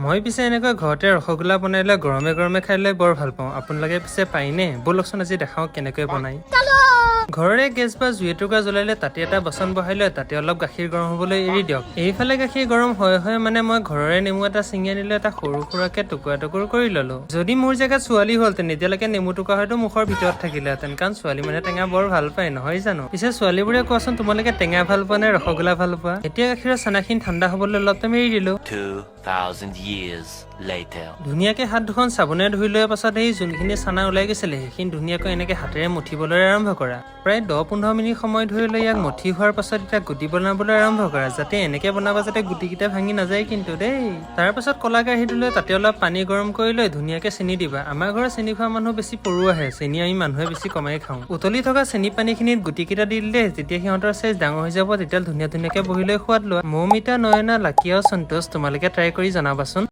মই পিছে এনেকৈ ঘৰতে ৰসগোল্লা বনাইলে গৰমে গৰমে খাইলে বৰ ভাল পাওঁ। আপোনালোকে পিছে পাইনে? ব'লকচোন আজি দেখাওঁ কেনেকৈ বনাই। ঘৰৰে গেছ বা জুই এটুকুৰা জ্বলাইলে তাতে এটা বাচন বহাই লৈ তাতে অলপ গাখীৰ গৰম হ'বলৈ এৰি দিয়ক। এইফালে গাখীৰ গৰম হয় মানে মই ঘৰৰে নেমু এটা ছিঙি আনিলে এটা সৰু সুৰাকে টুকুৰা কৰি ললো। যদি মোৰ জেগাত ছোৱালী হ'লহেঁতেন এতিয়ালৈকে নেমু টুকুৰা হয়তো মুখৰ ভিতৰত থাকিলেহেঁতেন, কাৰণ ছোৱালী মানে টেঙা বৰ ভাল পায় নহয় জানো? পিছে ছোৱালীবোৰে কোৱাচোন তোমালোকে টেঙা ভাল পোৱা নে ৰসগোল্লা ভাল পোৱা? এতিয়া গাখীৰৰ চানাখিনি ঠাণ্ডা হ'বলৈ অলপ টাইম এৰি দিলো। 2000 years later. ধুনীয়াকে হাত দুখন চাবোনে ধুই লোৱাৰ পাছত এই যোনখিনি চানা ওলাই গৈছিলে সেইখিনি ধুনীয়াকৈ এনেকে হাতেৰে মুঠিবলৈ আৰম্ভ কৰা। প্ৰায় 10-15 মিনিট সময় ধৰি লৈ ইয়াক মুঠি হোৱাৰ পাছত এতিয়া গুটি বনাবলৈ আৰম্ভ কৰা। যাতে এনেকে বনাবা যাতে গুটিকেইটা ভাঙি নাযায় কিন্তু দেই। তাৰ পাছত কলা কেৰাহীটো লৈ তাতে অলপ পানী গৰম কৰি লৈ ধুনীয়াকে চেনি দিবা। আমাৰ ঘৰত চেনি খোৱা মানুহ বেছি পৰুৱা আহে, চেনি আমি মানুহে বেছি কমাই খাওঁ। উতলি থকা চেনি পানীখিনিত গুটিকেইটা দি দিলে যেতিয়া সিহঁতৰ চাইজ ডাঙৰ হৈ যাব তেতিয়া ধুনীয়াকে বহি লৈ সোৱাদ লোৱা। মৌমিতা, নয়না, লাকি আৰু সন্তোষ তোমালোকে ট্ৰাই কৰি জনাবাচোন।